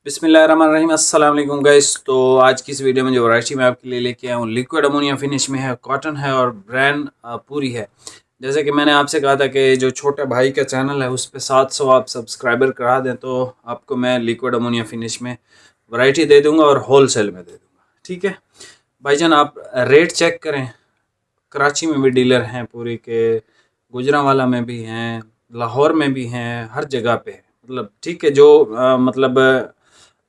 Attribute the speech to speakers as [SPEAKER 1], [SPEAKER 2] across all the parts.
[SPEAKER 1] बिस्मिल्लाहिर्रहमानिर्रहीम अस्सलाम वालेकुम गाइस। तो आज की इस वीडियो में जो वैरायटी मैं आपके लिए लेके आया हूँ लिक्विड अमोनिया फिनिश में है, कॉटन है और ब्रांड पूरी है। जैसे कि मैंने आपसे कहा था कि जो छोटे भाई का चैनल है उस पर 700 आप सब्सक्राइबर करा दें तो आपको मैं लिक्विड अमोनिया फिनिश में वैरायटी दे दूँगा और होल सेल में दे दूँगा। ठीक है भाईजान, आप रेट चेक करें। कराची में भी डीलर हैं पूरी के, गुजरांवाला में भी हैं, लाहौर में भी हैं, हर जगह पे है। मतलब ठीक है, जो मतलब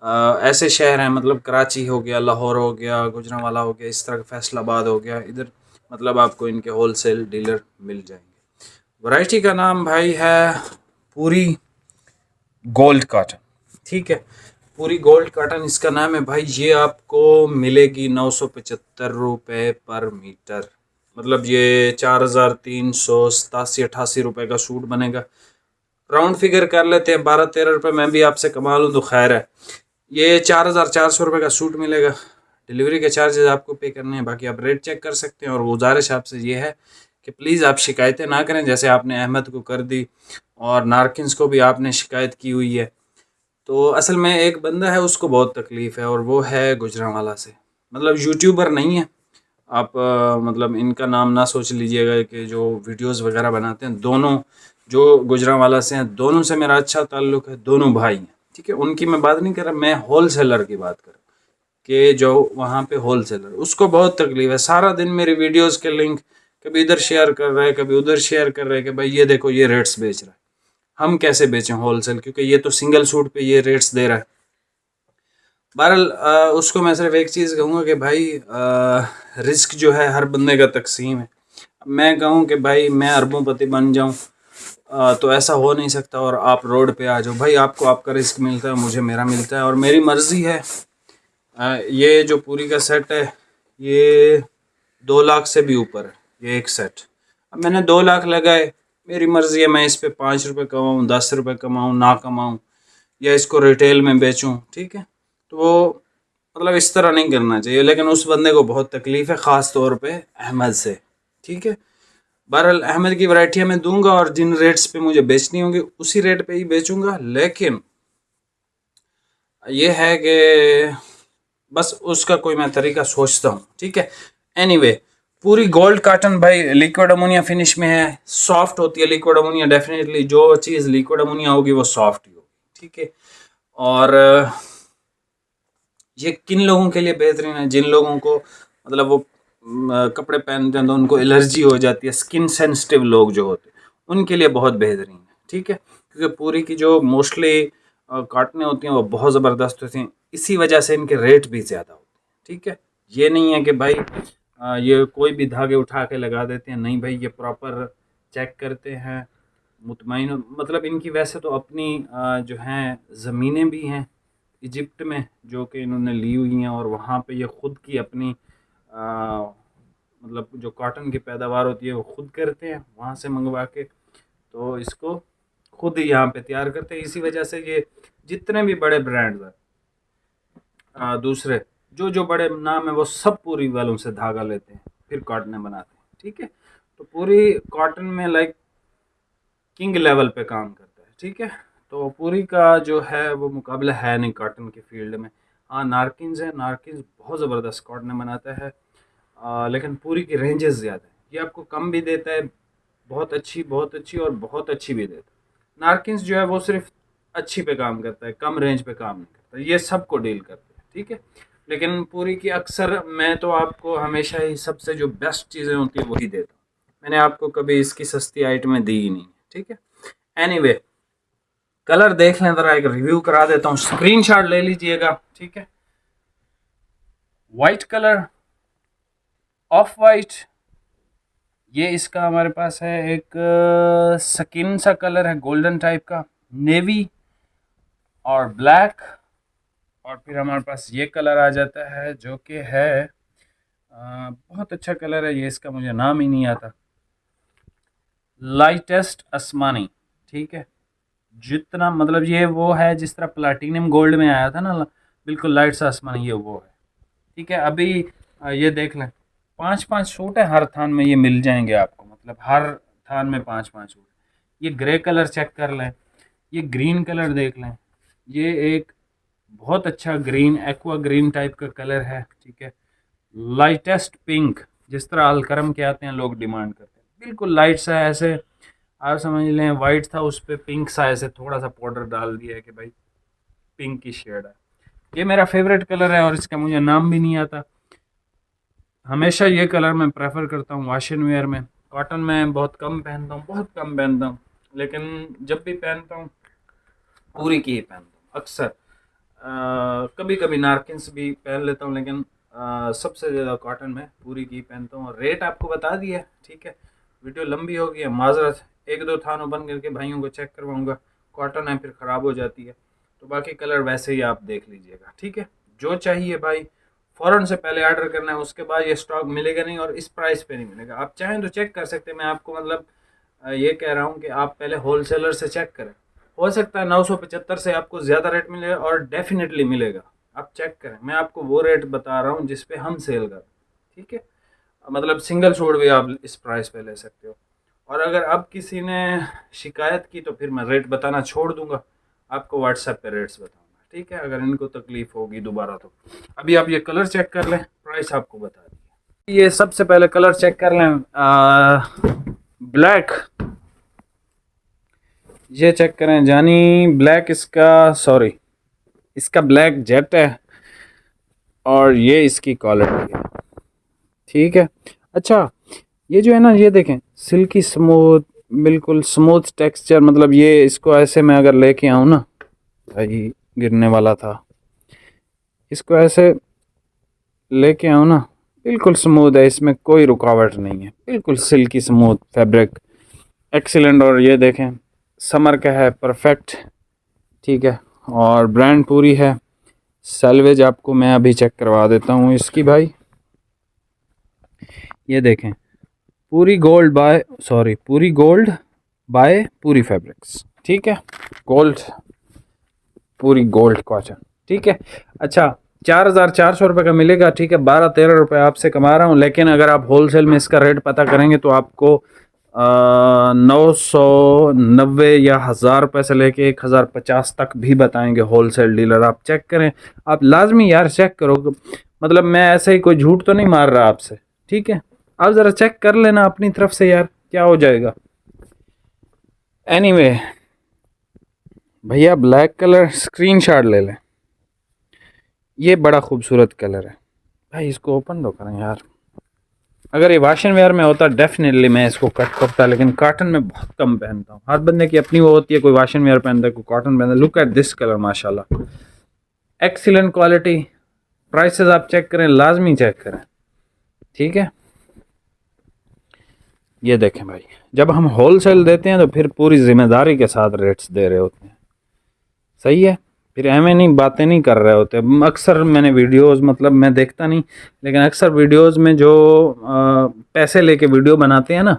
[SPEAKER 1] ऐसे शहर हैं, मतलब कराची हो गया, लाहौर हो गया, गुजरांवाला हो गया, इस तरह फैसलाबाद हो गया, इधर मतलब आपको इनके होल सेल डीलर मिल जाएंगे। वैरायटी का नाम भाई है पूरी गोल्ड कॉटन। ठीक है, पूरी गोल्ड कॉटन इसका नाम है भाई। ये आपको मिलेगी 975 रुपये पर मीटर। मतलब ये 4387-88 रुपये का सूट बनेगा। राउंड फिगर कर लेते हैं, 12-13 रुपये मैं भी आपसे कमा लूँ तो खैर है। ये 4400 रुपये का सूट मिलेगा। डिलीवरी के चार्जेस आपको पे करने हैं, बाकी आप रेट चेक कर सकते हैं। और गुजारिश आपसे ये है कि प्लीज़ आप शिकायतें ना करें, जैसे आपने अहमद को कर दी और नारकिन्स को भी आपने शिकायत की हुई है। तो असल में एक बंदा है उसको बहुत तकलीफ़ है और वो है गुजरांवाला से। मतलब यूट्यूबर नहीं है आप, मतलब इनका नाम ना सोच लीजिएगा कि जो वीडियोस वगैरह बनाते हैं। दोनों जो गुजरांवाला से हैं, दोनों से मेरा अच्छा ताल्लुक़ है, दोनों भाई हैं। ठीक है, उनकी मैं बात नहीं कर रहा, मैं होल सेलर की बात कर रहा हूँ कि जो वहाँ पे होल सेलर, उसको बहुत तकलीफ़ है। सारा दिन मेरी वीडियोस के लिंक कभी इधर शेयर कर रहा है, कभी उधर शेयर कर रहा है कि भाई ये देखो ये रेट्स बेच रहा है, हम कैसे बेचें होल सेल, क्योंकि ये तो सिंगल सूट पे ये रेट्स दे रहा है। बहरहाल उसको मैं सिर्फ एक चीज़ कहूँगा कि भाई रिस्क जो है हर बंदे का तकसीम है। मैं कहूँ कि भाई मैं अरबोंपति बन जाऊँ तो ऐसा हो नहीं सकता और आप रोड पे आ जाओ। भाई आपको आपका रिस्क मिलता है, मुझे मेरा मिलता है और मेरी मर्ज़ी है। ये जो पूरी का सेट है ये 2 लाख से भी ऊपर है ये एक सेट। अब मैंने 2 लाख लगाए, मेरी मर्ज़ी है मैं इस पे 5 रुपये कमाऊँ, 10 रुपये कमाऊँ, ना कमाऊँ, या इसको रिटेल में बेचूं। ठीक है, तो वो मतलब इस तरह नहीं करना चाहिए। लेकिन उस बंदे को बहुत तकलीफ़ है, ख़ास तौर पे अहमद से। ठीक है, बहरहाल अहमद की वैरायटियाँ मैं दूंगा और जिन रेट्स पे मुझे बेचनी होंगी उसी रेट पे ही बेचूंगा। लेकिन ये है कि बस उसका कोई मैं तरीका सोचता हूँ। ठीक है, एनीवे पूरी गोल्ड कॉटन भाई लिक्विड अमोनिया फिनिश में है, सॉफ्ट होती है लिक्विड अमोनिया। डेफिनेटली जो चीज़ लिक्विड अमोनिया होगी वो सॉफ्ट ही होगी। ठीक है, और ये किन लोगों के लिए बेहतरीन है, जिन लोगों को मतलब वो कपड़े पहनते हैं तो उनको एलर्जी हो जाती है, स्किन सेंसिटिव लोग जो होते हैं उनके लिए बहुत बेहतरीन है। ठीक है, क्योंकि पूरी की जो मोस्टली काटने होती हैं वो बहुत ज़बरदस्त होती हैं, इसी वजह से इनके रेट भी ज़्यादा होते हैं। ठीक है, ये नहीं है कि भाई ये कोई भी धागे उठा के लगा देते हैं, नहीं भाई, ये प्रॉपर चेक करते हैं, मुतमईन। मतलब इनकी वैसे तो अपनी जो हैं ज़मीनें भी हैं इजिप्ट में जो कि इन्होंने ली हुई हैं, और वहाँ पे ये ख़ुद की अपनी मतलब जो कॉटन की पैदावार होती है वो ख़ुद करते हैं वहाँ से मंगवा के, तो इसको खुद ही यहाँ पे तैयार करते हैं। इसी वजह से ये जितने भी बड़े ब्रांड्स हैं दूसरे जो जो बड़े नाम है वो सब पूरी वालों से धागा लेते हैं फिर कॉटन बनाते हैं। ठीक है, तो पूरी कॉटन में लाइक किंग लेवल पे काम करता है। ठीक है, तो पूरी का जो है वो मुकाबला है नहीं कॉटन के फील्ड में। हाँ, नारकिन्स है, नारकिन्स बहुत ज़बरदस्त कॉटन बनाता है, लेकिन पूरी की रेंजेस ज़्यादा है। ये आपको कम भी देता है, बहुत अच्छी और बहुत अच्छी भी देता है। नारकिन्स जो है वो सिर्फ अच्छी पे काम करता है, कम रेंज पे काम नहीं करता। ये सबको डील करते हैं। ठीक है, लेकिन पूरी की अक्सर मैं तो आपको हमेशा ही सबसे जो बेस्ट चीज़ें होती है वही देता हूँ। मैंने आपको कभी इसकी सस्ती आइटमें दी ही नहीं। ठीक है, एनीवे कलर देख लें ज़रा, एक रिव्यू करा देता हूँ, स्क्रीनशॉट ले लीजिएगा। ठीक है, वाइट कलर, ऑफ वाइट, ये इसका हमारे पास है एक स्किन सा कलर है गोल्डन टाइप का, नेवी और ब्लैक, और फिर हमारे पास ये कलर आ जाता है जो कि है बहुत अच्छा कलर है, ये इसका मुझे नाम ही नहीं आता, लाइटेस्ट आसमानी। ठीक है, जितना मतलब ये वो है जिस तरह प्लाटिनम गोल्ड में आया था ना, बिल्कुल लाइट सा आसमानी, ये वो है। ठीक है, अभी ये देख लें, 5-5 सूट है हर थान में, ये मिल जाएंगे आपको, मतलब हर थान में 5-5 सूट। ये ग्रे कलर चेक कर लें, ये ग्रीन कलर देख लें, ये एक बहुत अच्छा ग्रीन, एक्वा ग्रीन टाइप का कलर है, ठीक है। लाइटेस्ट पिंक, जिस तरह अलकरम के आते हैं लोग डिमांड करते हैं, बिल्कुल लाइट सा है, ऐसे आप समझ लें वाइट था उस पर पिंक सा ऐसे थोड़ा सा पाउडर डाल दिया है कि भाई पिंक की शेड है। ये मेरा फेवरेट कलर है और इसका मुझे नाम भी नहीं आता। हमेशा ये कलर मैं प्रेफर करता हूँ वॉशन वेयर में। कॉटन में बहुत कम पहनता हूँ, बहुत कम पहनता हूँ, लेकिन जब भी पहनता हूँ पूरी की ही पहनता हूँ अक्सर। कभी कभी नारकिन्स भी पहन लेता हूँ, लेकिन सबसे ज़्यादा कॉटन में पूरी की पहनता हूँ। रेट आपको बता दिया, ठीक है। वीडियो लंबी हो गई है, माजरत। एक दो थानों बंद करके भाइयों को चेक करवाऊँगा, कॉटन है फिर ख़राब हो जाती है, तो बाकी कलर वैसे ही आप देख लीजिएगा, ठीक है। जो चाहिए भाई फ़ौरन से पहले ऑर्डर करना है, उसके बाद ये स्टॉक मिलेगा नहीं और इस प्राइस पे नहीं मिलेगा। आप चाहें तो चेक कर सकते हैं, मैं आपको मतलब ये कह रहा हूँ कि आप पहले होल सेलर से चेक करें। हो सकता है 975 से आपको ज़्यादा रेट मिलेगा और डेफिनेटली मिलेगा, आप चेक करें। मैं आपको वो रेट बता रहा हूँ जिस पे हम सेल कर, ठीक है। मतलब सिंगल सूट भी आप इस प्राइस पे ले सकते हो। और अगर अब किसी ने शिकायत की तो फिर मैं रेट बताना छोड़ दूंगा, आपको व्हाट्सएप पे रेट्स बताऊंगा, ठीक है, अगर इनको तकलीफ होगी दोबारा तो। अभी आप ये कलर चेक कर लें, प्राइस आपको बता दी। ये सबसे पहले कलर चेक कर लें, ब्लैक। ये चेक करें जानी, ब्लैक इसका, सॉरी इसका ब्लैक जेट है और ये इसकी क्वालिटी है, ठीक है। अच्छा, ये जो है ना, ये देखें सिल्की स्मूथ, बिल्कुल स्मूथ टेक्सचर। मतलब ये इसको ऐसे मैं अगर लेके आऊँ ना, भाई गिरने वाला था, इसको ऐसे लेके आऊँ ना, बिल्कुल स्मूथ है, इसमें कोई रुकावट नहीं है, बिल्कुल सिल्की स्मूथ फैब्रिक, एक्सीलेंट। और ये देखें समर का है, परफेक्ट, ठीक है। और ब्रांड पूरी है, सैलवेज आपको मैं अभी चेक करवा देता हूँ इसकी भाई। ये देखें पूरी गोल्ड बाय, सॉरी पूरी गोल्ड बाय पूरी फैब्रिक्स, ठीक है। गोल्ड, पूरी गोल्ड कॉटन, ठीक है। अच्छा, 4,400 रुपये का मिलेगा, ठीक है। 12-13 रुपये आपसे कमा रहा हूँ, लेकिन अगर आप होलसेल में इसका रेट पता करेंगे तो आपको 990 या 1000 रुपये से लेके 1050 तक भी बताएंगे होलसेल डीलर। आप चेक करें, आप लाजमी यार चेक करो, मतलब मैं ऐसे ही कोई झूठ तो नहीं मार रहा आपसे, ठीक है। आप ज़रा चेक कर लेना अपनी तरफ से यार, क्या हो जाएगा। एनीवे भैया, ब्लैक कलर स्क्रीनशॉट ले लें, ये बड़ा खूबसूरत कलर है भाई, इसको ओपन तो करें यार। अगर ये वाशन वेयर में होता डेफिनेटली मैं इसको कट करता, लेकिन कॉटन में बहुत कम पहनता हूँ। हर बंदे की अपनी वो होती है, कोई वाशन वेयर पहनता है, कोई कॉटन पहनता है। लुक एट दिस कलर, माशाल्लाह, एक्सीलेंट क्वालिटी। प्राइसेस आप चेक करें, लाजमी चेक करें, ठीक है। ये देखें भाई, जब हम होलसेल देते हैं तो फिर पूरी जिम्मेदारी के साथ रेट्स दे रहे होते हैं, सही है। फिर एवं नहीं बातें नहीं कर रहे होते। अक्सर मैंने वीडियोस, मतलब मैं देखता नहीं, लेकिन अक्सर वीडियोस में जो पैसे लेके वीडियो बनाते हैं ना,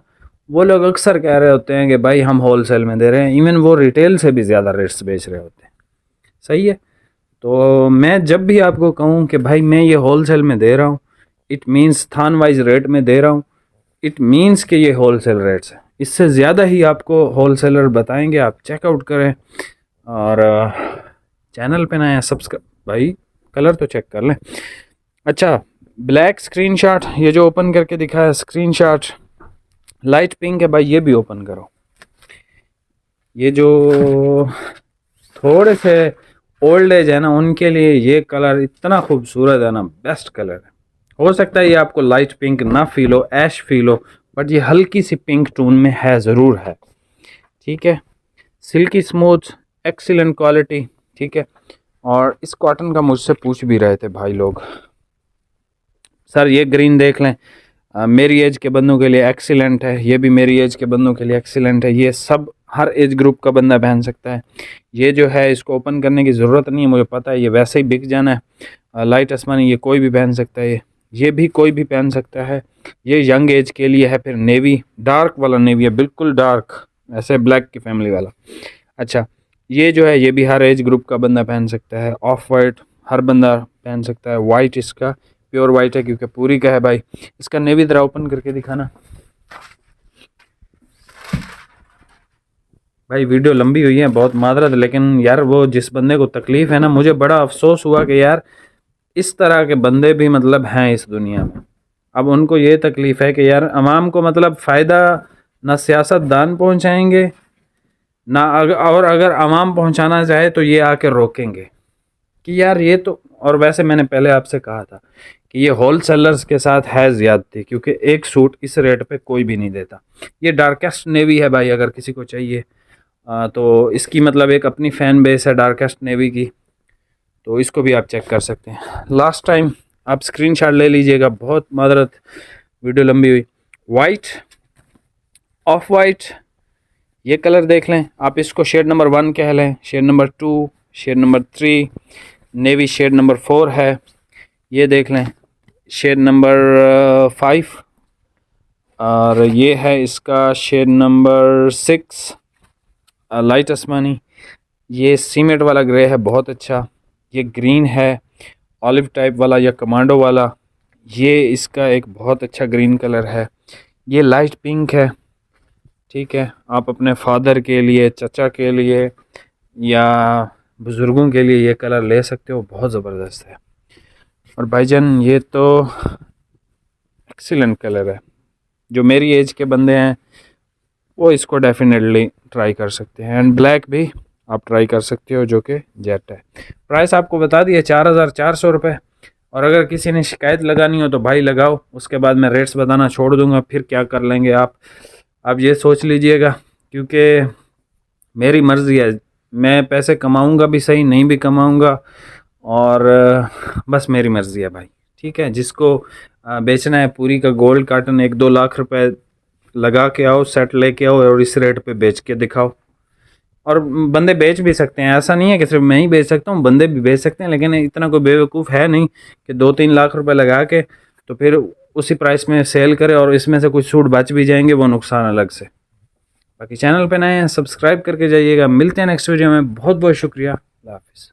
[SPEAKER 1] वो लोग अक्सर कह रहे होते हैं कि भाई हम होलसेल में दे रहे हैं, इवन वो रिटेल से भी ज़्यादा रेट्स बेच रहे होते हैं, सही है। तो मैं जब भी आपको कहूँ कि भाई मैं ये होलसेल में दे रहा हूँ, it means than wise rate में दे रहा हूँ, इट मीन्स कि ये होलसेल रेट्स है। इससे ज़्यादा ही आपको होलसेलर बताएंगे, आप चेकआउट करें। और चैनल पे नया सब्सक्राइब, भाई कलर तो चेक कर लें। अच्छा, ब्लैक स्क्रीनशॉट, ये जो ओपन करके दिखा है स्क्रीनशॉट, लाइट पिंक है भाई, ये भी ओपन करो। ये जो थोड़े से ओल्ड एज है ना, उनके लिए ये कलर इतना खूबसूरत है ना, बेस्ट कलर है। हो सकता है ये आपको लाइट पिंक ना फील हो, ऐश फील हो, बट ये हल्की सी पिंक टोन में है, ज़रूर है, ठीक है। सिल्की स्मूथ, एक्सीलेंट क्वालिटी, ठीक है। और इस कॉटन का मुझसे पूछ भी रहे थे भाई लोग, सर ये ग्रीन देख लें, मेरी एज के बंदों के लिए एक्सीलेंट है, ये भी मेरी एज के बंदों के लिए एक्सीलेंट है। ये सब हर एज ग्रुप का बंदा पहन सकता है। ये जो है इसको ओपन करने की ज़रूरत नहीं है, मुझे पता है ये वैसे ही बिक जाना है। लाइट आसमानी, ये कोई भी पहन सकता है, ये भी कोई भी पहन सकता है। ये यंग एज के लिए है। फिर नेवी, डार्क वाला नेवी है, बिल्कुल डार्क, ऐसे ब्लैक की फैमिली वाला। अच्छा, ये जो है ये भी हर एज ग्रुप का बंदा पहन सकता है। ऑफ वाइट हर बंदा पहन सकता है। वाइट इसका प्योर वाइट है क्योंकि पूरी का है भाई। इसका नेवी ज़रा ओपन करके दिखाना। भाई वीडियो लंबी हुई है, बहुत माजरत, लेकिन यार वो जिस बंदे को तकलीफ़ है ना, मुझे बड़ा अफसोस हुआ कि यार इस तरह के बंदे भी मतलब हैं इस दुनिया में। अब उनको ये तकलीफ़ है कि यार अवाम को मतलब फ़ायदा ना सियासतदान पहुंचाएंगे ना और अगर अवाम पहुंचाना चाहे तो ये आके रोकेंगे कि यार ये तो। और वैसे मैंने पहले आपसे कहा था कि ये होल सेलर्स के साथ है ज़्यादती, क्योंकि एक सूट इस रेट पे कोई भी नहीं देता। ये डार्केस्ट नेवी है भाई, अगर किसी को चाहिए तो इसकी मतलब एक अपनी फ़ैन बेस है डार्केस्ट नेवी की, तो इसको भी आप चेक कर सकते हैं। लास्ट टाइम आप स्क्रीनशॉट ले लीजिएगा, बहुत मादरत वीडियो लंबी हुई। वाइट, ऑफ वाइट, ये कलर देख लें आप, इसको शेड नंबर 1 कह लें, shade number 2, shade number 3, navy shade number 4 है। ये देख लें शेड नंबर 5, और ये है इसका शेड नंबर 6 लाइट आसमानी। ये सीमेंट वाला ग्रे है, बहुत अच्छा। ये ग्रीन है, ऑलिव टाइप वाला या कमांडो वाला, ये इसका एक बहुत अच्छा ग्रीन कलर है। ये लाइट पिंक है, ठीक है। आप अपने फादर के लिए, चचा के लिए या बुज़ुर्गों के लिए ये कलर ले सकते हो, बहुत ज़बरदस्त है। और भाईजान ये तो एक्सीलेंट कलर है, जो मेरी एज के बंदे हैं वो इसको डेफिनेटली ट्राई कर सकते हैं। एंड ब्लैक भी आप ट्राई कर सकते हो, जो कि जेट है। प्राइस आपको बता दिए 4400 रुपये। और अगर किसी ने शिकायत लगानी हो तो भाई लगाओ, उसके बाद मैं रेट्स बताना छोड़ दूंगा, फिर क्या कर लेंगे आप ये सोच लीजिएगा, क्योंकि मेरी मर्ज़ी है, मैं पैसे कमाऊंगा भी सही, नहीं भी कमाऊंगा, और बस मेरी मर्ज़ी है भाई, ठीक है। जिसको बेचना है पूरी का गोल्ड कार्टन 1-2 लाख रुपए लगा के आओ, सेट लेके आओ और इस रेट पे बेच के दिखाओ। और बंदे बेच भी सकते हैं, ऐसा नहीं है कि सिर्फ मैं ही बेच सकता हूँ, बंदे भी बेच सकते हैं, लेकिन इतना कोई बेवकूफ़ है नहीं कि 2-3 लाख रुपए लगा के तो फिर उसी प्राइस में सेल करे और इसमें से कुछ सूट बच भी जाएंगे, वो नुकसान अलग से। बाकी चैनल पे नए हैं, सब्सक्राइब करके जाइएगा। मिलते हैं नेक्स्ट वीडियो में, बहुत बहुत शुक्रिया, अल्लाह हाफिज़।